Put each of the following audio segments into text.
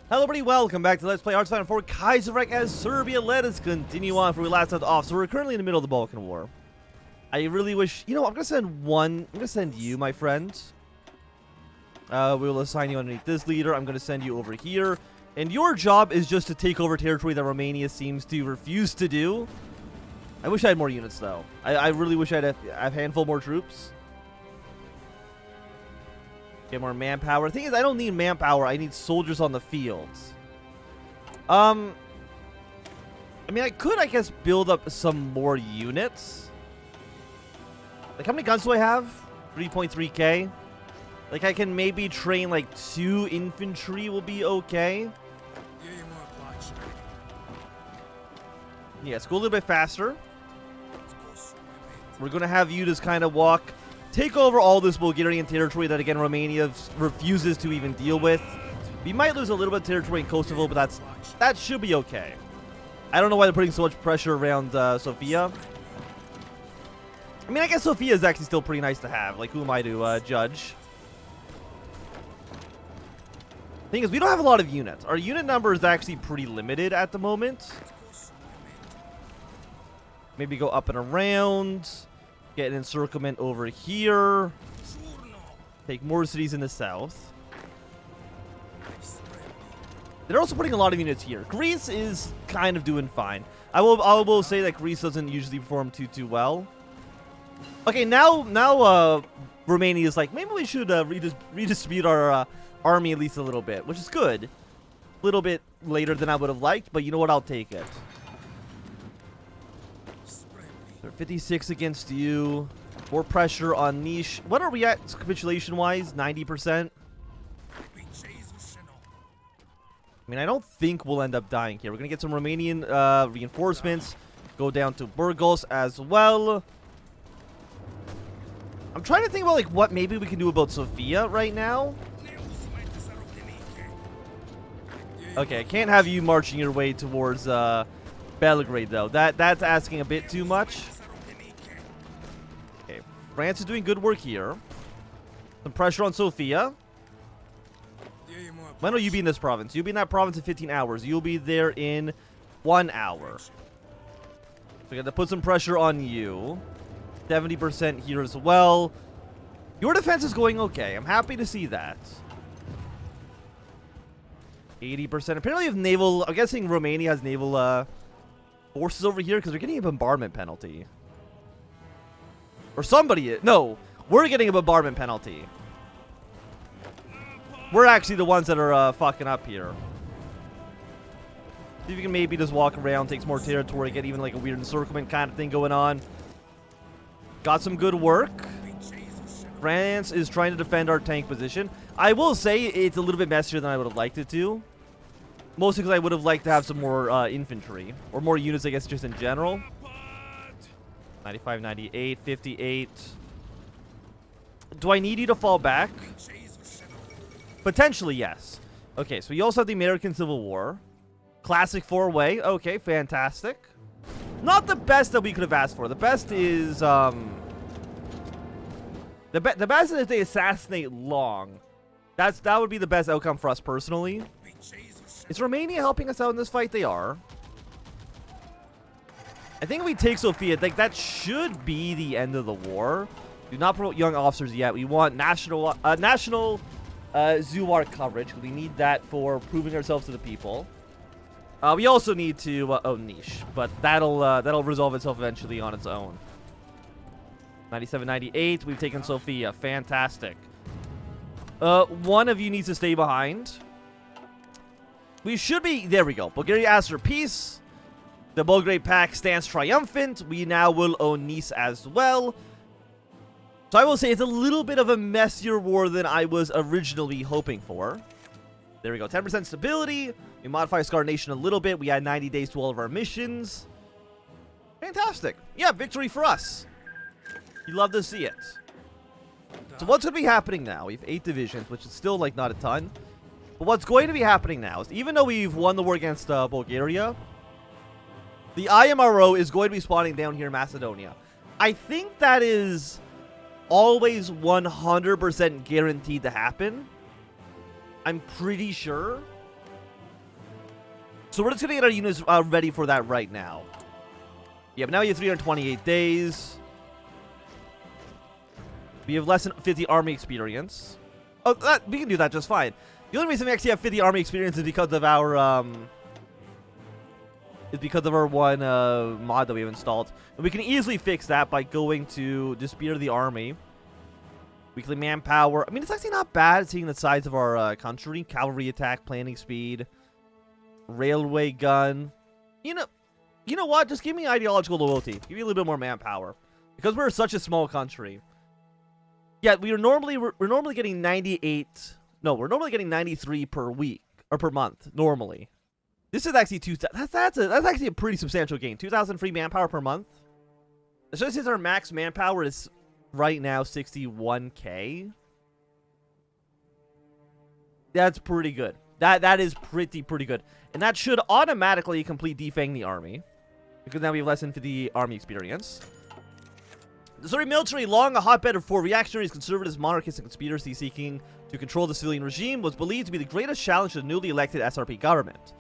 Hello everybody, welcome back to Let's Play Hearthstone for Kaiserreich Serbia. Let us continue on from where we last left off. So we're currently in the middle of the Balkan War. I really wish, I'm gonna send you, my friend. We will assign you underneath this leader. I'm gonna send you over here. And your job is just to take over territory that Romania seems to refuse to do. I wish I had more units though. I really wish I'd have a handful more troops. Get more manpower. The thing is, I don't need manpower. I need soldiers on the fields. I mean, I could, I guess, build up some more units. Like, how many guns do I have? 3.3k. Like, I can maybe train, like, 2 infantry will be okay. Yes, go a little bit faster. We're going to have you just kind of take over all this Bulgarian territory that, again, Romania refuses to even deal with. We might lose a little bit of territory in Kosovo, but that should be okay. I don't know why they're putting so much pressure around Sofia. I mean, I guess Sofia is actually still pretty nice to have. Like, who am I to judge? Thing is, we don't have a lot of units. Our unit number is actually pretty limited at the moment. Maybe go up and around. Get an encirclement over here. Take more cities in the south. They're also putting a lot of units here. Greece is kind of doing fine. I will say that Greece doesn't usually perform too well. Okay, now Romania is like, maybe we should redistribute our army at least a little bit, which is good. A little bit later than I would have liked, but you know what? I'll take it. 56 against you. More pressure on niche. What are we at capitulation-wise? 90%? I mean, I don't think we'll end up dying here. We're going to get some Romanian reinforcements. Go down to Burgos as well. I'm trying to think about, like, what maybe we can do about Sofia right now. Okay, I can't have you marching your way towards Belgrade, though. That's asking a bit too much. France is doing good work here. Some pressure on Sofia. When will you be in this province? You'll be in that province in 15 hours. You'll be there in 1 hour. So we got to put some pressure on you. 70% here as well. Your defense is going okay. I'm happy to see that. 80%. Apparently, if naval... I'm guessing Romania has naval forces over here because they're getting a bombardment penalty. Or somebody is. No, we're getting a bombardment penalty. We're actually the ones that are fucking up here. See if you can maybe just walk around, take some more territory, get even like a weird encirclement kind of thing going on. Got some good work. France is trying to defend our tank position. I will say it's a little bit messier than I would have liked it to. Mostly because I would have liked to have some more infantry. Or more units, I guess, just in general. 95, 98, 58. Do I need you to fall back? Potentially, yes. Okay, so we also have the American Civil War. Classic 4-way. Okay, fantastic. Not the best that we could have asked for. The best is, the best is if they assassinate long. That would be the best outcome for us personally. Is Romania helping us out in this fight? They are. I think if we take Sofia, like, that should be the end of the war. Do not promote young officers yet. We want national Zuar coverage. We need that for proving ourselves to the people. We also need to own niche, but that'll resolve itself eventually on its own. 97, 98. We've taken Sofia. Fantastic. One of you needs to stay behind. We should be. There we go. Bulgaria asks for peace. The Bulgarian pack stands triumphant. We now will own Nice as well. So I will say it's a little bit of a messier war than I was originally hoping for. There we go. 10% stability. We modify Scar Nation a little bit. We add 90 days to all of our missions. Fantastic. Yeah, victory for us. You love to see it. So what's going to be happening now? We have 8 divisions, which is still, like, not a ton. But what's going to be happening now is, even though we've won the war against Bulgaria... the IMRO is going to be spawning down here in Macedonia. I think that is always 100% guaranteed to happen. I'm pretty sure. So we're just going to get our units ready for that right now. Yeah, but now we have 328 days. We have less than 50 army experience. Oh, we can do that just fine. The only reason we actually have 50 army experience is because of our one mod that we have installed. And we can easily fix that by going to Spear the Army. Weekly manpower. I mean, it's actually not bad seeing the size of our country. Cavalry attack, planning speed, railway gun. You know what? Just give me ideological loyalty. Give me a little bit more manpower. Because we're such a small country. Yeah, we're normally getting 98. No, we're normally getting 93 per week or per month normally. This is actually that's actually a pretty substantial gain. 2,000 free manpower per month. Especially since our max manpower is right now 61k. That's pretty good. That is pretty good. And that should automatically complete defang the army. Because now we have less than 50 army experience. The Serbian military, long a hotbed for reactionaries, conservatives, monarchists, and conspiracy seeking to control the civilian regime, was believed to be the greatest challenge to the newly elected SRP government.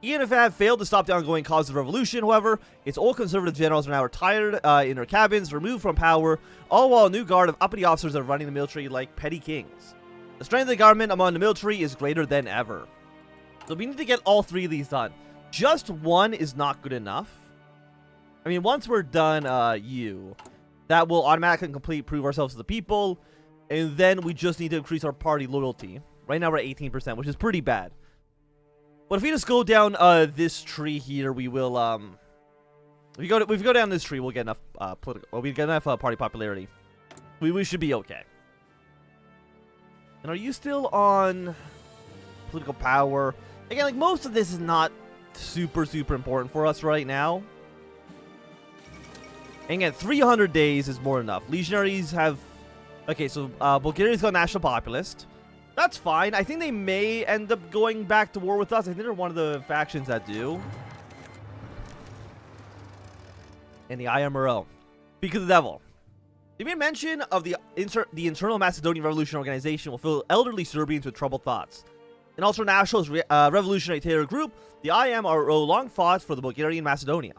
Even if it had failed to stop the ongoing cause of the revolution, however, its old conservative generals are now retired in their cabins, removed from power, all while a new guard of uppity officers are running the military like petty kings. The strength of the government among the military is greater than ever. So we need to get all three of these done. Just one is not good enough. I mean, once we're done, that will automatically prove ourselves to the people, and then we just need to increase our party loyalty. Right now we're at 18%, which is pretty bad. But if we just go down this tree here, we will if we go down this tree, we'll get enough we get enough party popularity. We should be okay. And are you still on political power? Again, like, most of this is not super important for us right now. And again, 300 days is more than enough. Legionaries have... Okay, so Bulgaria's got National Populist. That's fine. I think they may end up going back to war with us. I think they're one of the factions that do. And the IMRO. Speak of the devil. The mere mention of the Internal Macedonian Revolution Organization will fill elderly Serbians with troubled thoughts. An ultra-nationalist revolutionary terror group, the IMRO long fought for the Bulgarian Macedonia,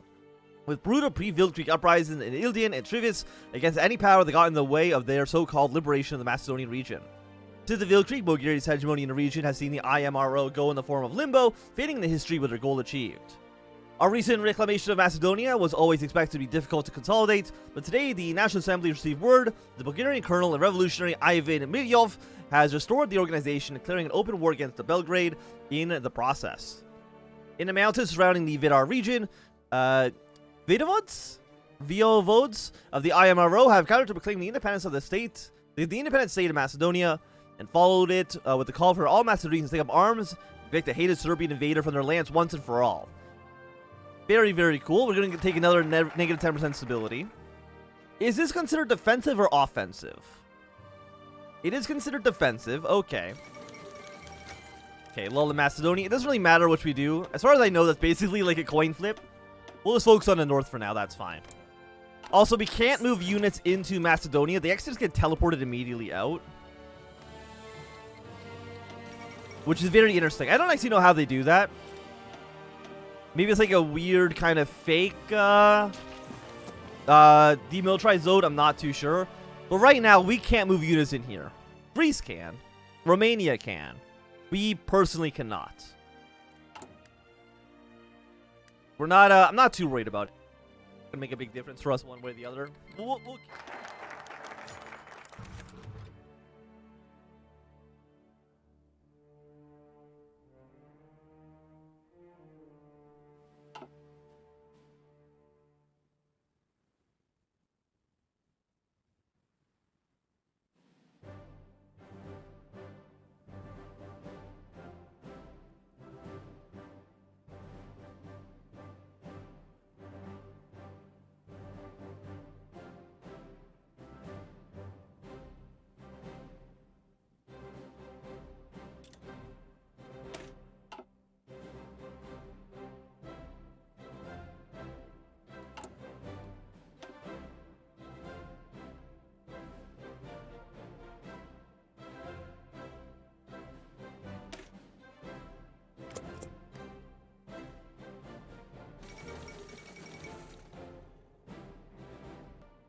with brutal pre-Viltrik uprisings in Ildian and Trivis against any power that got in the way of their so-called liberation of the Macedonian region. Since the Viltrik, Bulgaria's hegemony in the region has seen the IMRO go in the form of limbo, fading into history with their goal achieved. Our recent reclamation of Macedonia was always expected to be difficult to consolidate, but today the National Assembly received word the Bulgarian colonel and revolutionary Ivan Miryov has restored the organization, declaring an open war against Belgrade in the process. In the mountains surrounding the Vidar region, Voivodes of the IMRO have gathered to proclaim the independence of the independent state of Macedonia, and followed it with the call for all Macedonians to take up arms, evict the hated Serbian invader from their lands once and for all. Very cool. We're going to take another negative 10% stability. Is this considered defensive or offensive? It is considered defensive. Okay. Okay, lull in Macedonia. It doesn't really matter which we do. As far as I know, that's basically like a coin flip. We'll just focus on the north for now. That's fine. Also, we can't move units into Macedonia. They actually just get teleported immediately out, which is very interesting. I don't actually know how they do that. Maybe it's like a weird kind of fake demilitarized zone. I'm not too sure. But right now, we can't move units in here. Greece can. Romania can. We personally cannot. We're not, I'm not too worried about it. It's gonna make a big difference for us one way or the other. We'll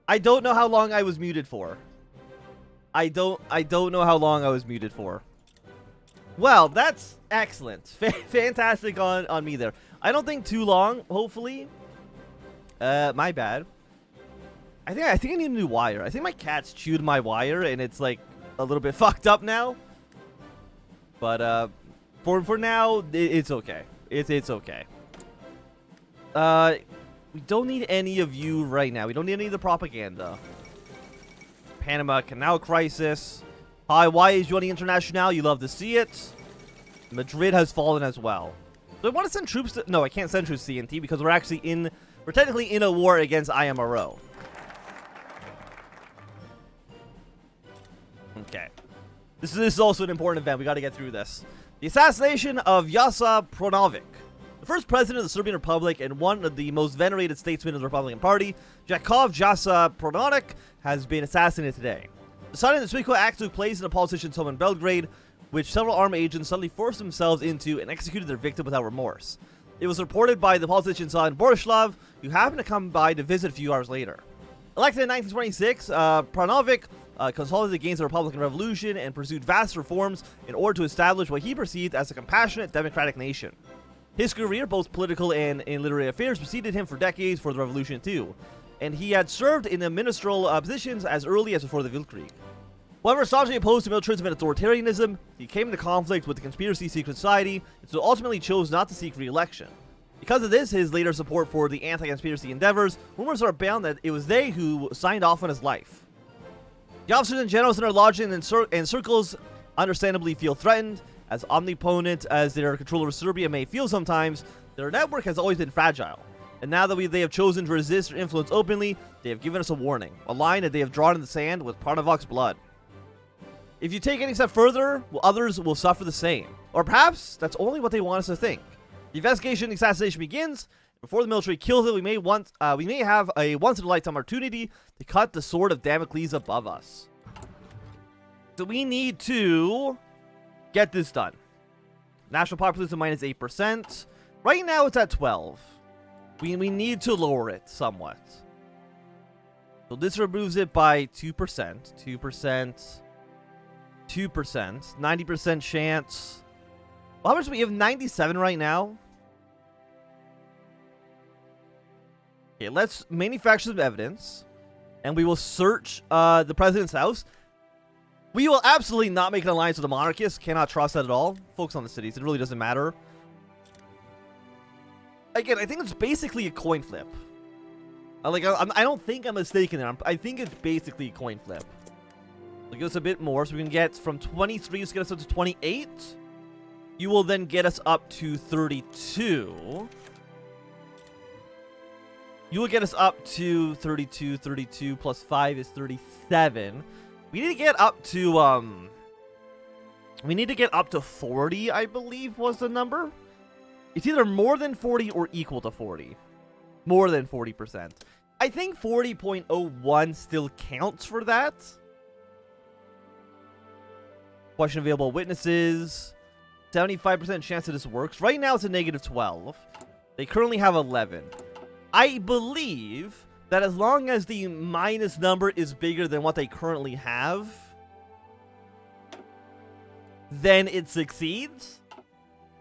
I don't know how long I was muted for. I don't know how long I was muted for. Well, that's excellent. Fantastic on me there. I don't think too long, hopefully. My bad. I think I need a new wire. I think my cat's chewed my wire and it's like a little bit fucked up now. But for now, it's okay. It's okay. We don't need any of you right now. We don't need any of the propaganda. Panama Canal crisis. HOI4 is joining International. You love to see it. Madrid has fallen as well. So I want to send troops to... No, I can't send troops to CNT because we're actually in... We're technically in a war against IMRO. Okay. This is also an important event. We got to get through this. The assassination of Jasa Pronovic, the first president of the Serbian Republic and one of the most venerated statesmen of the Republican Party, Jakov Jasa Pronovic, has been assassinated today. The sudden and despicable act took place in a politician's home in Belgrade, which several armed agents suddenly forced themselves into and executed their victim without remorse. It was reported by the politician's son, Borislav, who happened to come by to visit a few hours later. Elected in 1926, Pronovic consolidated against the Republican Revolution and pursued vast reforms in order to establish what he perceived as a compassionate democratic nation. His career, both political and in literary affairs, preceded him for decades for the revolution too, and he had served in the ministerial positions as early as before the Weltkrieg. However, staunchly opposed to militarism and authoritarianism, he came into conflict with the conspiracy secret society, and so ultimately chose not to seek re-election. Because of this, his later support for the anti-conspiracy endeavors, rumors are abound that it was they who signed off on his life. The officers and generals in our lodging and circles understandably feel threatened. As omnipotent as their control over Serbia may feel sometimes, their network has always been fragile. And now that they have chosen to resist their influence openly, they have given us a warning, a line that they have drawn in the sand with Pronovic's blood. If you take any step further, well, others will suffer the same. Or perhaps that's only what they want us to think. The investigation and assassination begins. Before the military kills it, we may have a once-in-a-lifetime opportunity to cut the sword of Damocles above us. So we need to get this done. National populism minus 8%. Right now it's at 12. We need to lower it somewhat. So this removes it by 2%. 2%. 2%. 90% chance. Well, how much do we have? 97 right now. Okay, let's manufacture some evidence. And we will search the president's house. We will absolutely not make an alliance with the monarchists. Cannot trust that at all. Focus on the cities. It really doesn't matter. Again, I think it's basically a coin flip. I don't think I'm mistaken there. I think it's basically a coin flip. So give us a bit more. So we can get from 23, let's get us up to 28. You will then get us up to 32. You will get us up to 32. 32 plus 5 is 37. We need to get up to, we need to get up to 40, I believe was the number. It's either more than 40 or equal to 40. More than 40%. I think 40.01 still counts for that. Question available witnesses. 75% chance that this works. Right now it's a negative 12. They currently have 11. I believe that as long as the minus number is bigger than what they currently have, then it succeeds.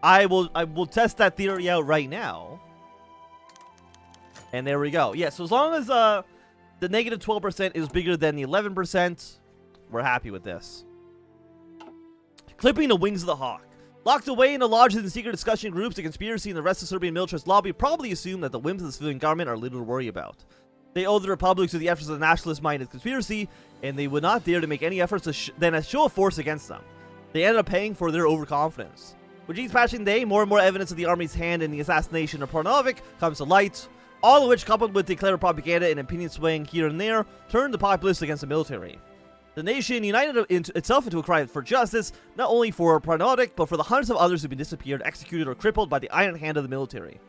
I will test that theory out right now. And there we go. Yeah, so as long as the negative 12% is bigger than the 11%, we're happy with this. Clipping the wings of the hawk. Locked away in the lodges and secret discussion groups, the conspiracy and the rest of Serbian militarist lobby probably assume that the whims of the civilian government are little to worry about. They owe the republic to the efforts of the nationalist-minded conspiracy, and they would not dare to make any efforts to then show a force against them. They ended up paying for their overconfidence. With each passing day, more and more evidence of the army's hand in the assassination of Pronovic comes to light, all of which, coupled with declared propaganda and opinion swaying here and there, turned the populace against the military. The nation united itself into a cry for justice, not only for Pronovic, but for the hundreds of others who've been disappeared, executed, or crippled by the iron hand of the military.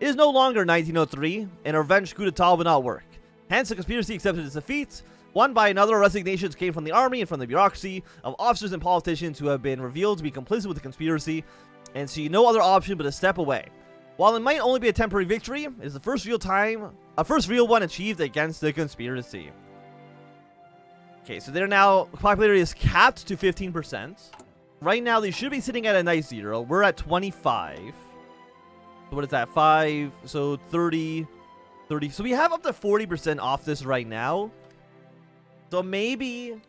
It is no longer 1903, and a revenge coup d'etat will not work. Hence, the conspiracy accepted its defeat. One by another, resignations came from the army and from the bureaucracy of officers and politicians who have been revealed to be complicit with the conspiracy, and see no other option but to step away. While it might only be a temporary victory, it is the first real one achieved against the conspiracy. Okay, so they're now, popularity is capped to 15%. Right now, they should be sitting at a nice 0. We're at 25. So what is that? 5, so 30, 30. So we have up to 40% off this right now. So maybe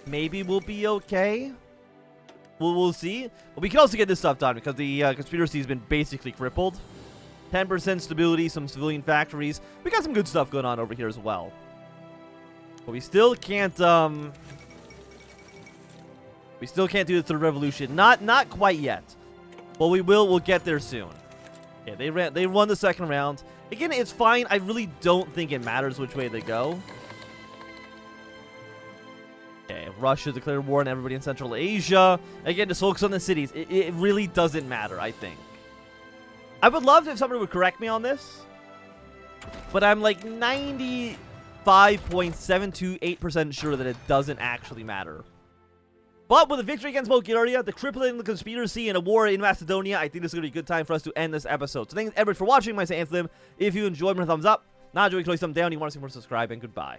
we'll be okay. We'll see. But we can also get this stuff done because the conspiracy has been basically crippled. 10% stability, some civilian factories. We got some good stuff going on over here as well. But we still can't do the third revolution. Not quite yet. But we will. We'll get there soon. Okay, they won the second round. Again, it's fine. I really don't think it matters which way they go. Okay, Russia declared war on everybody in Central Asia. Again, just focus on the cities. It really doesn't matter, I think. I would love if somebody would correct me on this. But I'm like 95.728% sure that it doesn't actually matter. But with a victory against Bulgaria, the crippling the conspiracy, and a war in Macedonia, I think this is going to be a good time for us to end this episode. So thanks everybody for watching. My name is Anthem. If you enjoyed, give me a thumbs up. Not enjoying, thumb down. You want to see more, subscribe, and goodbye.